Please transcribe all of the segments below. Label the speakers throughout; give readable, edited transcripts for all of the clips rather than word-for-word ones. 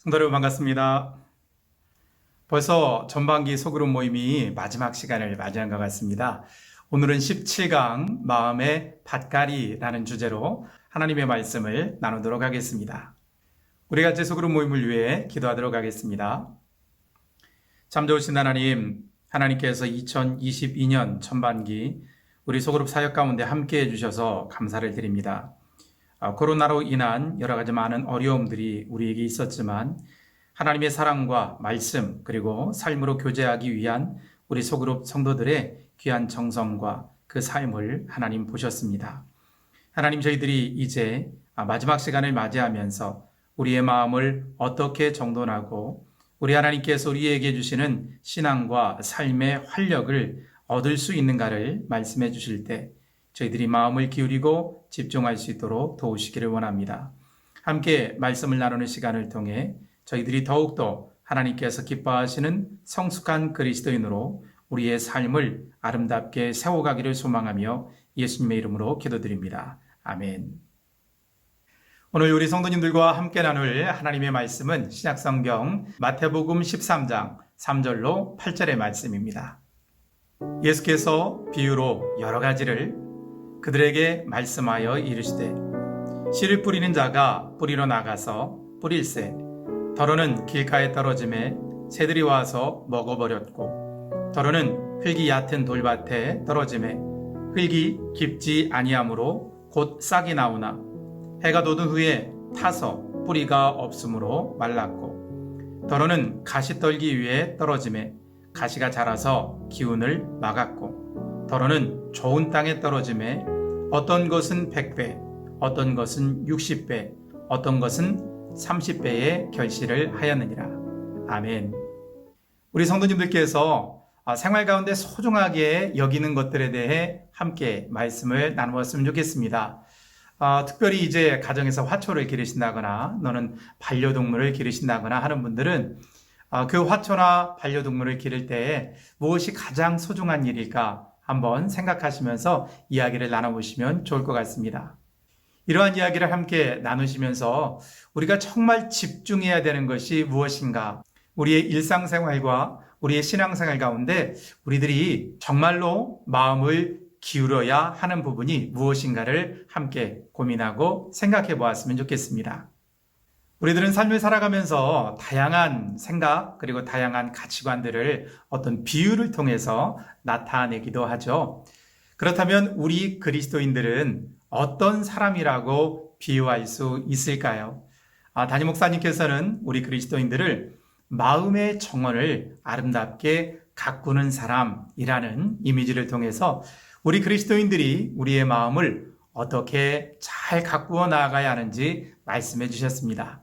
Speaker 1: 성도 여러분 반갑습니다. 벌써 전반기 소그룹 모임이 마지막 시간을 맞이한 것 같습니다. 오늘은 17강 마음의 밭갈이라는 주제로 하나님의 말씀을 나누도록 하겠습니다. 우리 같이 소그룹 모임을 위해 기도하도록 하겠습니다. 참 좋으신 하나님, 하나님께서 2022년 전반기 우리 소그룹 사역 가운데 함께 해주셔서 감사를 드립니다. 코로나로 인한 여러 가지 많은 어려움들이 우리에게 있었지만 하나님의 사랑과 말씀 그리고 삶으로 교제하기 위한 우리 소그룹 성도들의 귀한 정성과 그 삶을 하나님 보셨습니다. 하나님, 저희들이 이제 마지막 시간을 맞이하면서 우리의 마음을 어떻게 정돈하고 우리 하나님께서 우리에게 주시는 신앙과 삶의 활력을 얻을 수 있는가를 말씀해 주실 때 저희들이 마음을 기울이고 집중할 수 있도록 도우시기를 원합니다. 함께 말씀을 나누는 시간을 통해 저희들이 더욱더 하나님께서 기뻐하시는 성숙한 그리스도인으로 우리의 삶을 아름답게 세워가기를 소망하며 예수님의 이름으로 기도드립니다. 아멘. 오늘 우리 성도님들과 함께 나눌 하나님의 말씀은 신약성경 마태복음 13장 3절로 8절의 말씀입니다. 예수께서 비유로 여러 가지를 그들에게 말씀하여 이르시되 씨를 뿌리는 자가 뿌리러 나가서 뿌릴새 더러는 길가에 떨어짐에 새들이 와서 먹어버렸고 더러는 흙이 얕은 돌밭에 떨어짐에 흙이 깊지 아니하므로 곧 싹이 나오나 해가 돋은 후에 타서 뿌리가 없으므로 말랐고 더러는 가시떨기 위에 떨어짐에 가시가 자라서 기운을 막았고 더러는 좋은 땅에 떨어짐에 어떤 것은 100배, 어떤 것은 60배, 어떤 것은 30배의 결실을 하였느니라. 아멘. 우리 성도님들께서 생활 가운데 소중하게 여기는 것들에 대해 함께 말씀을 나누었으면 좋겠습니다. 특별히 이제 가정에서 화초를 기르신다거나 너는 반려동물을 기르신다거나 하는 분들은 그 화초나 반려동물을 기를 때에 무엇이 가장 소중한 일일까 한번 생각하시면서 이야기를 나눠보시면 좋을 것 같습니다. 이러한 이야기를 함께 나누시면서 우리가 정말 집중해야 되는 것이 무엇인가, 우리의 일상생활과 우리의 신앙생활 가운데 우리들이 정말로 마음을 기울여야 하는 부분이 무엇인가를 함께 고민하고 생각해 보았으면 좋겠습니다. 우리들은 삶을 살아가면서 다양한 생각 그리고 다양한 가치관들을 어떤 비유를 통해서 나타내기도 하죠. 그렇다면 우리 그리스도인들은 어떤 사람이라고 비유할 수 있을까요? 담임 목사님께서는 우리 그리스도인들을 마음의 정원을 아름답게 가꾸는 사람이라는 이미지를 통해서 우리 그리스도인들이 우리의 마음을 어떻게 잘 가꾸어 나아가야 하는지 말씀해 주셨습니다.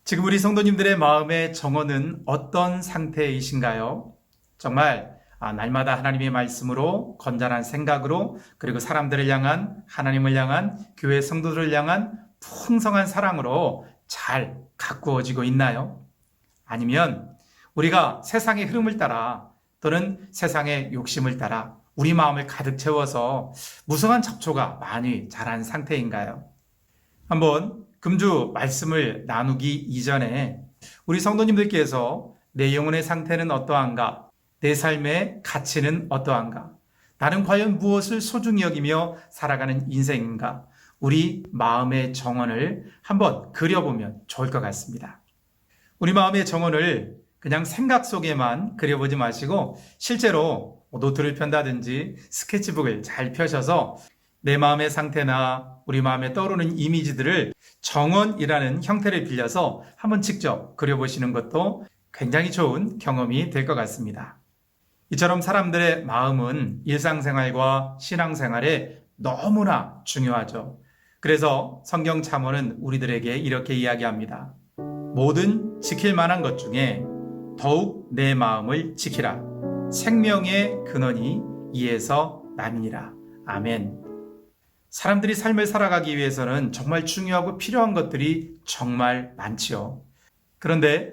Speaker 1: 지금 우리 성도님들의 마음의 정원은 어떤 상태이신가요? 정말 날마다 하나님의 말씀으로 건전한 생각으로 그리고 사람들을 향한 하나님을 향한 교회 성도들을 향한 풍성한 사랑으로 잘 가꾸어지고 있나요? 아니면 우리가 세상의 흐름을 따라 또는 세상의 욕심을 따라 우리 마음을 가득 채워서 무성한 잡초가 많이 자란 상태인가요? 한번 금주 말씀을 나누기 이전에 우리 성도님들께서 내 영혼의 상태는 어떠한가? 내 삶의 가치는 어떠한가? 나는 과연 무엇을 소중히 여기며 살아가는 인생인가? 우리 마음의 정원을 한번 그려보면 좋을 것 같습니다. 우리 마음의 정원을 그냥 생각 속에만 그려보지 마시고 실제로 노트를 편다든지 스케치북을 잘 펴셔서 내 마음의 상태나 우리 마음에 떠오르는 이미지들을 정원이라는 형태를 빌려서 한번 직접 그려보시는 것도 굉장히 좋은 경험이 될 것 같습니다. 이처럼 사람들의 마음은 일상생활과 신앙생활에 너무나 중요하죠. 그래서 성경 잠언은 우리들에게 이렇게 이야기합니다. 모든 지킬 만한 것 중에 더욱 내 마음을 지키라. 생명의 근원이 이에서 남이니라. 아멘. 사람들이 삶을 살아가기 위해서는 정말 중요하고 필요한 것들이 정말 많지요. 그런데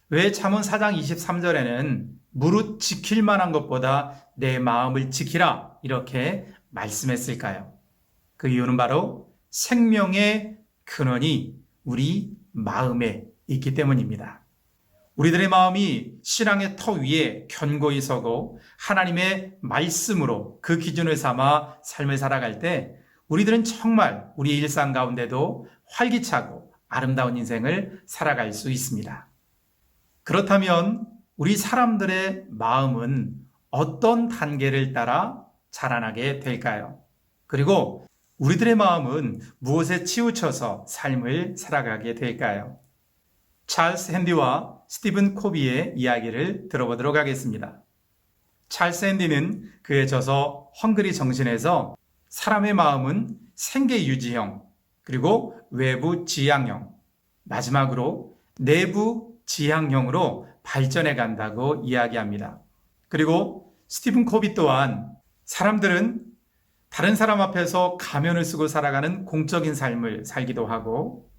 Speaker 1: 왜 잠언 4장 23절에는 무릇 지킬 만한 것보다 내 마음을 지키라 이렇게 말씀했을까요? 그 이유는 바로 생명의 근원이 우리 마음에 있기 때문입니다. 우리들의 마음이 신앙의 터 위에 견고히 서고 하나님의 말씀으로 그 기준을 삼아 삶을 살아갈 때 우리들은 정말 우리의 일상 가운데도 활기차고 아름다운 인생을 살아갈 수 있습니다. 그렇다면 우리 사람들의 마음은 어떤 단계를 따라 자라나게 될까요? 그리고 우리들의 마음은 무엇에 치우쳐서 삶을 살아가게 될까요? 찰스 핸디와 스티븐 코비의 이야기를 들어보도록 하겠습니다. 찰스 핸디는 그의 저서 헝그리 정신에서 사람의 마음은 생계 유지형, 그리고 외부 지향형, 마지막으로 내부 지향형으로 발전해 간다고 이야기합니다. 그리고 스티븐 코비 또한 사람들은 다른 사람 앞에서 가면을 쓰고 살아가는 공적인 삶을 살기도 하고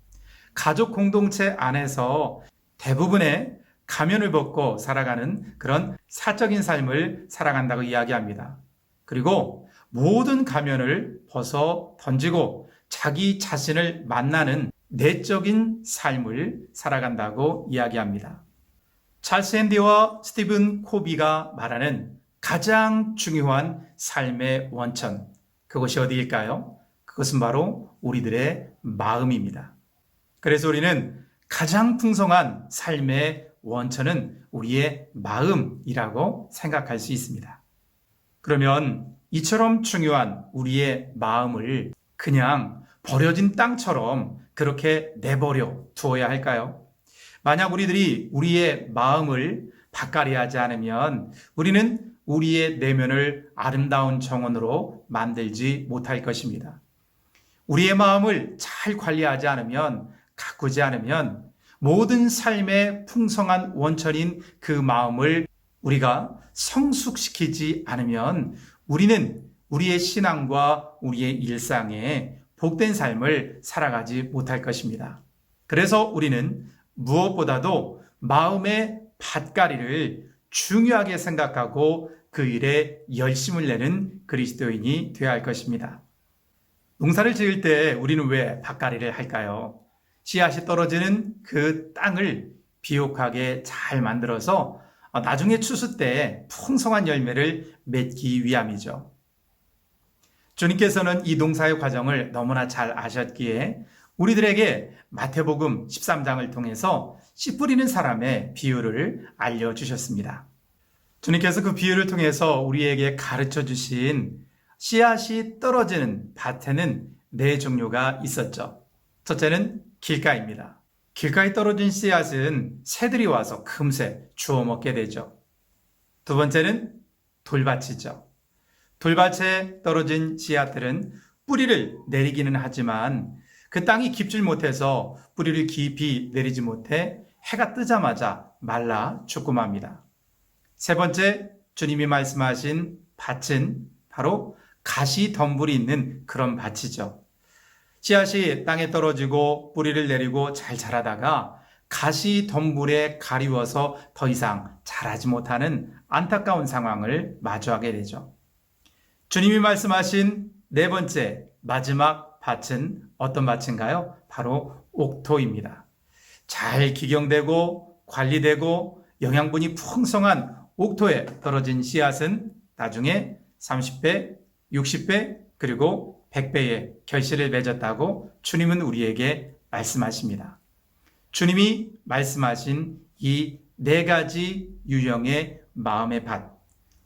Speaker 1: 가족 공동체 안에서 대부분의 가면을 벗고 살아가는 그런 사적인 삶을 살아간다고 이야기합니다. 그리고 모든 가면을 벗어 던지고 자기 자신을 만나는 내적인 삶을 살아간다고 이야기합니다. 찰스 핸디와 스티븐 코비가 말하는 가장 중요한 삶의 원천, 그것이 어디일까요? 그것은 바로 우리들의 마음입니다. 그래서 우리는 가장 풍성한 삶의 원천은 우리의 마음이라고 생각할 수 있습니다. 그러면 이처럼 중요한 우리의 마음을 그냥 버려진 땅처럼 그렇게 내버려 두어야 할까요? 만약 우리들이 우리의 마음을 밭갈이하지 않으면 우리는 우리의 내면을 아름다운 정원으로 만들지 못할 것입니다. 우리의 마음을 잘 관리하지 않으면, 가꾸지 않으면 모든 삶의 풍성한 원천인 그 마음을 우리가 성숙시키지 않으면 우리는 우리의 신앙과 우리의 일상에 복된 삶을 살아가지 못할 것입니다. 그래서 우리는 무엇보다도 마음의 밭갈이를 중요하게 생각하고 그 일에 열심을 내는 그리스도인이 되어야 할 것입니다. 농사를 지을 때 우리는 왜 밭갈이를 할까요? 씨앗이 떨어지는 그 땅을 비옥하게 잘 만들어서 나중에 추수 때 풍성한 열매를 맺기 위함이죠. 주님께서는 이 농사의 과정을 너무나 잘 아셨기에 우리들에게 마태복음 13장을 통해서 씨 뿌리는 사람의 비유를 알려주셨습니다. 주님께서 그 비유를 통해서 우리에게 가르쳐 주신 씨앗이 떨어지는 밭에는 네 종류가 있었죠. 첫째는 길가입니다. 길가에 떨어진 씨앗은 새들이 와서 금세 주워 먹게 되죠. 두 번째는 돌밭이죠. 돌밭에 떨어진 씨앗들은 뿌리를 내리기는 하지만 그 땅이 깊질 못해서 뿌리를 깊이 내리지 못해 해가 뜨자마자 말라 죽고 맙니다. 세 번째, 주님이 말씀하신 밭은 바로 가시덤불이 있는 그런 밭이죠. 씨앗이 땅에 떨어지고 뿌리를 내리고 잘 자라다가 가시덤불에 가리워서 더 이상 자라지 못하는 안타까운 상황을 마주하게 되죠. 주님이 말씀하신 네 번째, 마지막 밭은 어떤 밭인가요? 바로 옥토입니다. 잘 기경되고 관리되고 영양분이 풍성한 옥토에 떨어진 씨앗은 나중에 30배, 60배, 그리고 100배의 결실을 맺었다고 주님은 우리에게 말씀하십니다. 주님이 말씀하신 이 네 가지 유형의 마음의 밭.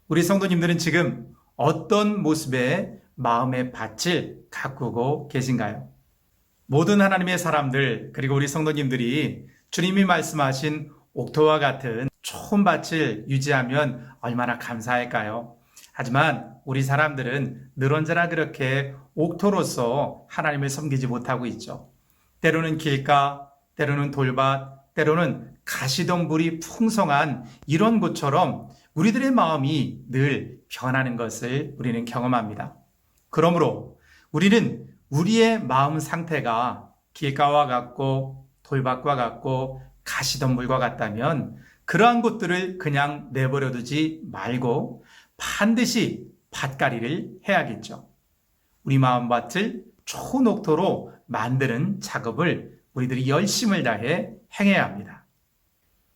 Speaker 1: 우리 성도님들은 지금 어떤 모습의 마음의 밭을 가꾸고 계신가요? 모든 하나님의 사람들, 그리고 우리 성도님들이 주님이 말씀하신 옥토와 같은 좋은 밭을 유지하면 얼마나 감사할까요? 하지만 우리 사람들은 늘 언제나 그렇게 옥토로서 하나님을 섬기지 못하고 있죠. 때로는 길가, 때로는 돌밭, 때로는 가시덤불이 풍성한 이런 곳처럼 우리들의 마음이 늘 변하는 것을 우리는 경험합니다. 그러므로 우리는 우리의 마음 상태가 길가와 같고 돌밭과 같고 가시덤불과 같다면 그러한 곳들을 그냥 내버려 두지 말고 반드시 밭갈이를 해야겠죠. 우리 마음밭을 좋은 옥토로 만드는 작업을 우리들이 열심을 다해 행해야 합니다.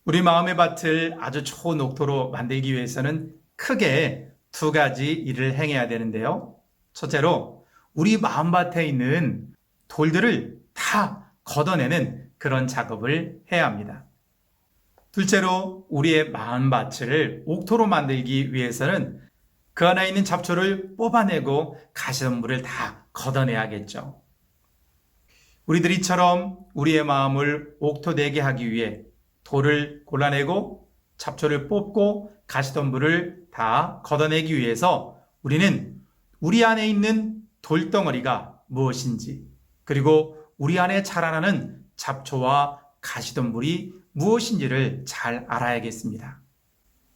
Speaker 1: 우리 마음의 밭을 아주 좋은 옥토로 만들기 위해서는 크게 두 가지 일을 행해야 되는데요. 첫째로 우리 마음밭에 있는 돌들을 다 걷어내는 그런 작업을 해야 합니다. 둘째로 우리의 마음밭을 옥토로 만들기 위해서는 그 안에 있는 잡초를 뽑아내고 가시덤불을 다 걷어내야겠죠. 우리들이 이처럼 우리의 마음을 옥토되게 하기 위해 돌을 골라내고 잡초를 뽑고 가시덤불을 다 걷어내기 위해서 우리는 우리 안에 있는 돌덩어리가 무엇인지, 그리고 우리 안에 자라나는 잡초와 가시덤불이 무엇인지를 잘 알아야겠습니다.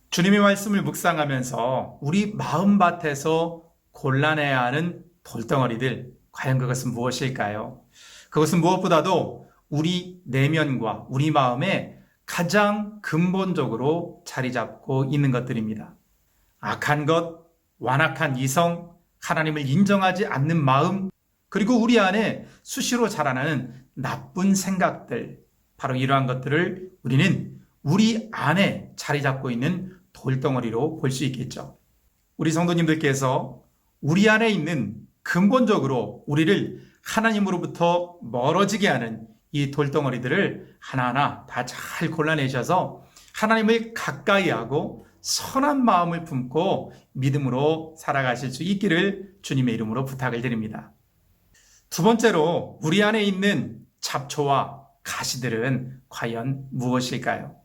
Speaker 1: 주님의 말씀을 묵상하면서 우리 마음밭에서 골라내야 하는 돌덩어리들, 과연 그것은 무엇일까요? 그것은 무엇보다도 우리 내면과 우리 마음에 가장 근본적으로 자리 잡고 있는 것들입니다. 악한 것, 완악한 이성, 하나님을 인정하지 않는 마음, 그리고 우리 안에 수시로 자라나는 나쁜 생각들, 바로 이러한 것들을 우리는 우리 안에 자리 잡고 있는 돌덩어리로 볼 수 있겠죠. 우리 성도님들께서 우리 안에 있는 근본적으로 우리를 하나님으로부터 멀어지게 하는 이 돌덩어리들을 하나하나 다 잘 골라내셔서 하나님을 가까이 하고 선한 마음을 품고 믿음으로 살아가실 수 있기를 주님의 이름으로 부탁을 드립니다. 두 번째로 우리 안에 있는 잡초와 가시들은 과연 무엇일까요?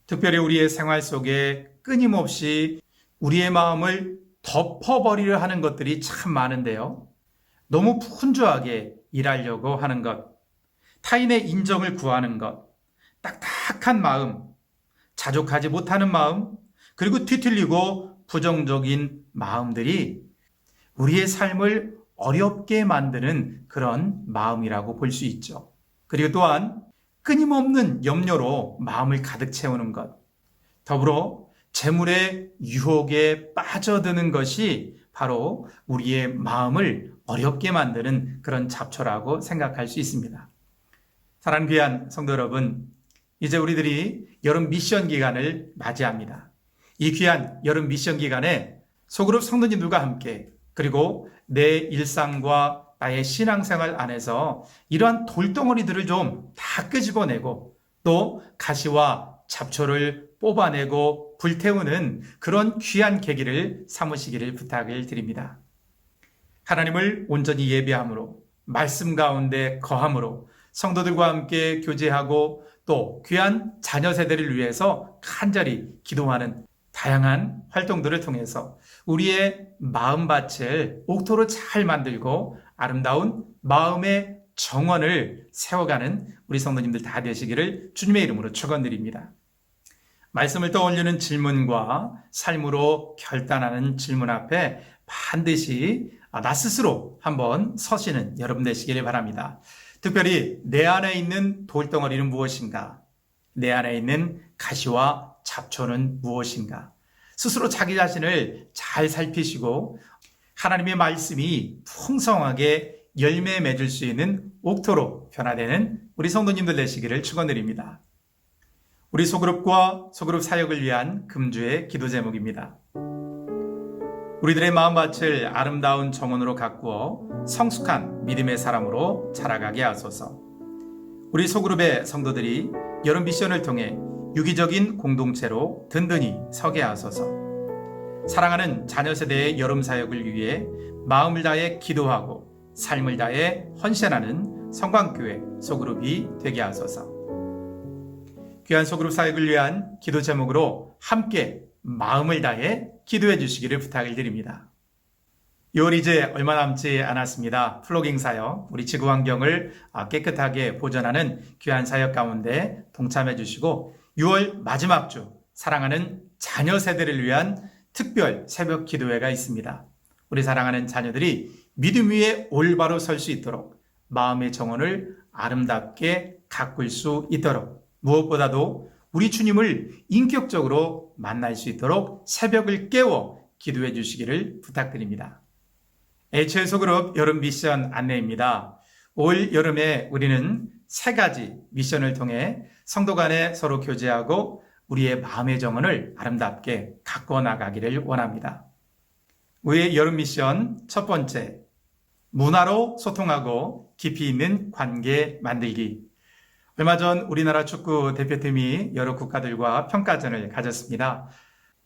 Speaker 1: 특별히 우리의 생활 속에 끊임없이 우리의 마음을 덮어버리려 하는 것들이 참 많은데요. 너무 분주하게 일하려고 하는 것, 타인의 인정을 구하는 것, 딱딱한 마음, 자족하지 못하는 마음, 그리고 뒤틀리고 부정적인 마음들이 우리의 삶을 어렵게 만드는 그런 마음이라고 볼 수 있죠. 그리고 또한 끊임없는 염려로 마음을 가득 채우는 것, 더불어 재물의 유혹에 빠져드는 것이 바로 우리의 마음을 어렵게 만드는 그런 잡초라고 생각할 수 있습니다. 사랑하는 귀한 성도 여러분, 이제 우리들이 여름 미션 기간을 맞이합니다. 이 귀한 여름 미션 기간에 소그룹 성도님들과 함께, 그리고 내 일상과 나의 신앙생활 안에서 이러한 돌덩어리들을 좀 다 끄집어내고 또 가시와 잡초를 뽑아내고 불태우는 그런 귀한 계기를 삼으시기를 부탁을 드립니다. 하나님을 온전히 예배함으로, 말씀 가운데 거함으로, 성도들과 함께 교제하고 또 귀한 자녀 세대를 위해서 간절히 기도하는 다양한 활동들을 통해서 우리의 마음밭을 옥토로 잘 만들고 아름다운 마음의 정원을 세워가는 우리 성도님들 다 되시기를 주님의 이름으로 축원드립니다. 말씀을 떠올리는 질문과 삶으로 결단하는 질문 앞에 반드시 나 스스로 한번 서시는 여러분 되시기를 바랍니다. 특별히 내 안에 있는 돌덩어리는 무엇인가? 내 안에 있는 가시와 잡초는 무엇인가? 스스로 자기 자신을 잘 살피시고 하나님의 말씀이 풍성하게 열매 맺을 수 있는 옥토로 변화되는 우리 성도님들 되시기를 축원드립니다. 우리 소그룹과 소그룹 사역을 위한 금주의 기도 제목입니다. 우리들의 마음밭을 아름다운 정원으로 가꾸어 성숙한 믿음의 사람으로 자라가게 하소서. 우리 소그룹의 성도들이 여름 미션을 통해 유기적인 공동체로 든든히 서게 하소서. 사랑하는 자녀 세대의 여름 사역을 위해 마음을 다해 기도하고 삶을 다해 헌신하는 성광교회 소그룹이 되게 하소서. 귀한 소그룹 사역을 위한 기도 제목으로 함께 마음을 다해 기도해 주시기를 부탁을 드립니다. 6월 이제 얼마 남지 않았습니다. 플로깅 사역, 우리 지구 환경을 깨끗하게 보존하는 귀한 사역 가운데 동참해 주시고 6월 마지막 주 사랑하는 자녀 세대를 위한 특별 새벽 기도회가 있습니다. 우리 사랑하는 자녀들이 믿음 위에 올바로 설 수 있도록 마음의 정원을 아름답게 가꿀 수 있도록 무엇보다도 우리 주님을 인격적으로 만날 수 있도록 새벽을 깨워 기도해 주시기를 부탁드립니다. HL 소그룹 여름 미션 안내입니다. 올 여름에 우리는 3가지 미션을 통해 성도 간에 서로 교제하고 우리의 마음의 정원을 아름답게 가꿔 나가기를 원합니다. 우리의 여름 미션 첫 번째, 문화로 소통하고 깊이 있는 관계 만들기. 얼마 전 우리나라 축구 대표팀이 여러 국가들과 평가전을 가졌습니다.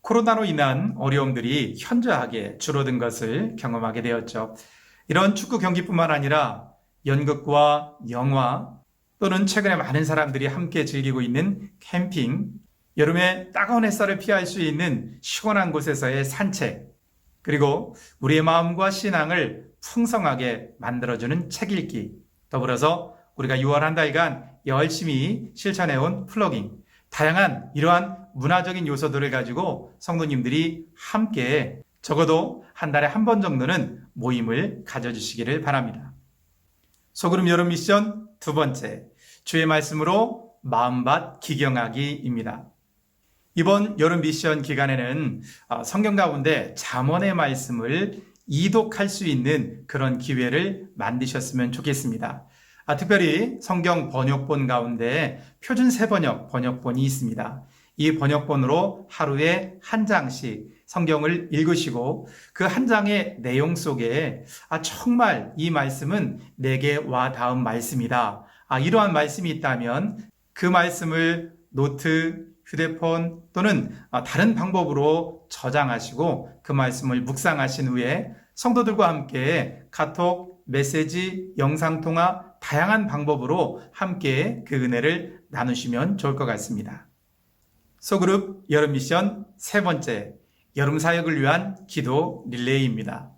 Speaker 1: 코로나로 인한 어려움들이 현저하게 줄어든 것을 경험하게 되었죠. 이런 축구 경기뿐만 아니라 연극과 영화 또는 최근에 많은 사람들이 함께 즐기고 있는 캠핑, 여름에 따가운 햇살을 피할 수 있는 시원한 곳에서의 산책, 그리고 우리의 마음과 신앙을 풍성하게 만들어주는 책 읽기, 더불어서 우리가 6월 한 달간 열심히 실천해온 플러깅, 다양한 이러한 문화적인 요소들을 가지고 성도님들이 함께 적어도 한 달에 한 번 정도는 모임을 가져주시기를 바랍니다. 소그룹 여름 미션 두 번째, 주의 말씀으로 마음밭 기경하기입니다. 이번 여름 미션 기간에는 성경 가운데 잠언의 말씀을 이독할 수 있는 그런 기회를 만드셨으면 좋겠습니다. 특별히 성경 번역본 가운데 표준 세번역 번역본이 있습니다. 이 번역본으로 하루에 한 장씩 성경을 읽으시고 그 한 장의 내용 속에 정말 이 말씀은 내게 와 닿은 말씀이다. 이러한 말씀이 있다면 그 말씀을 노트, 휴대폰 또는 다른 방법으로 저장하시고 그 말씀을 묵상하신 후에 성도들과 함께 카톡, 메시지, 영상통화 다양한 방법으로 함께 그 은혜를 나누시면 좋을 것 같습니다. 소그룹 여름 미션 세 번째, 여름 사역을 위한 기도 릴레이입니다.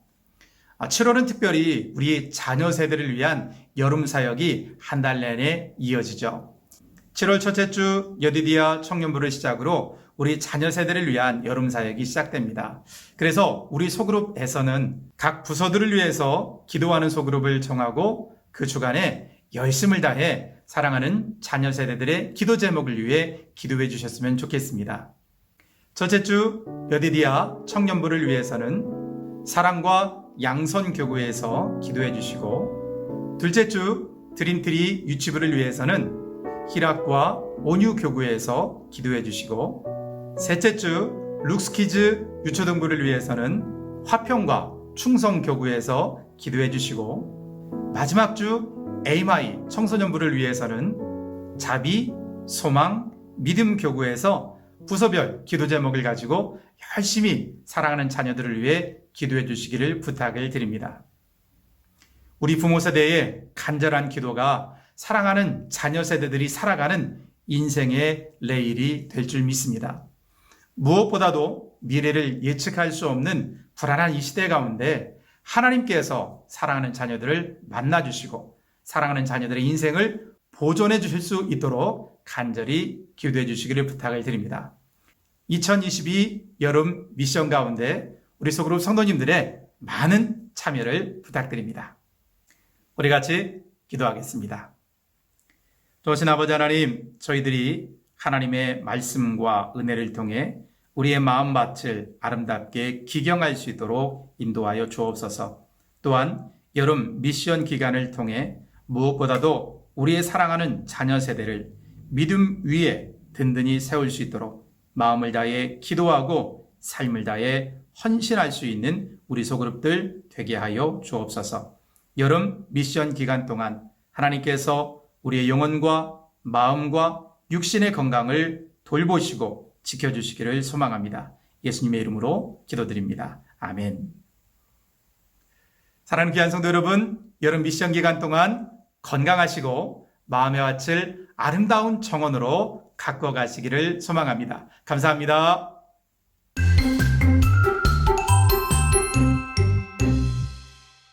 Speaker 1: 7월은 특별히 우리 자녀 세대를 위한 여름 사역이 한 달 내내 이어지죠. 7월 첫째 주 여디디아 청년부를 시작으로 우리 자녀 세대를 위한 여름 사역이 시작됩니다. 그래서 우리 소그룹에서는 각 부서들을 위해서 기도하는 소그룹을 정하고 그 주간에 열심을 다해 사랑하는 자녀 세대들의 기도 제목을 위해 기도해 주셨으면 좋겠습니다. 첫째 주 여디디아 청년부를 위해서는 사랑과 양선교구에서 기도해 주시고, 둘째 주 드림트리 유치부를 위해서는 희락과 온유교구에서 기도해 주시고, 셋째 주 룩스키즈 유초등부를 위해서는 화평과 충성교구에서 기도해 주시고, 마지막 주 에이마이 청소년부를 위해서는 자비, 소망, 믿음 교구에서 부서별 기도 제목을 가지고 열심히 사랑하는 자녀들을 위해 기도해 주시기를 부탁을 드립니다. 우리 부모 세대의 간절한 기도가 사랑하는 자녀 세대들이 살아가는 인생의 레일이 될 줄 믿습니다. 무엇보다도 미래를 예측할 수 없는 불안한 이 시대 가운데 하나님께서 사랑하는 자녀들을 만나주시고 사랑하는 자녀들의 인생을 보존해 주실 수 있도록 간절히 기도해 주시기를 부탁을 드립니다. 2022 여름 미션 가운데 우리 소그룹 성도님들의 많은 참여를 부탁드립니다. 우리 같이 기도하겠습니다. 좋으신 아버지 하나님, 저희들이 하나님의 말씀과 은혜를 통해 우리의 마음밭을 아름답게 기경할 수 있도록 인도하여 주옵소서. 또한 여름 미션 기간을 통해 무엇보다도 우리의 사랑하는 자녀 세대를 믿음 위에 든든히 세울 수 있도록 마음을 다해 기도하고 삶을 다해 헌신할 수 있는 우리 소그룹들 되게 하여 주옵소서. 여름 미션 기간 동안 하나님께서 우리의 영혼과 마음과 육신의 건강을 돌보시고 지켜주시기를 소망합니다. 예수님의 이름으로 기도드립니다. 아멘. 사랑하는 귀한 성도 여러분, 여름 미션 기간 동안 건강하시고 마음의 밭을 아름다운 정원으로 가꿔 가시기를 소망합니다. 감사합니다.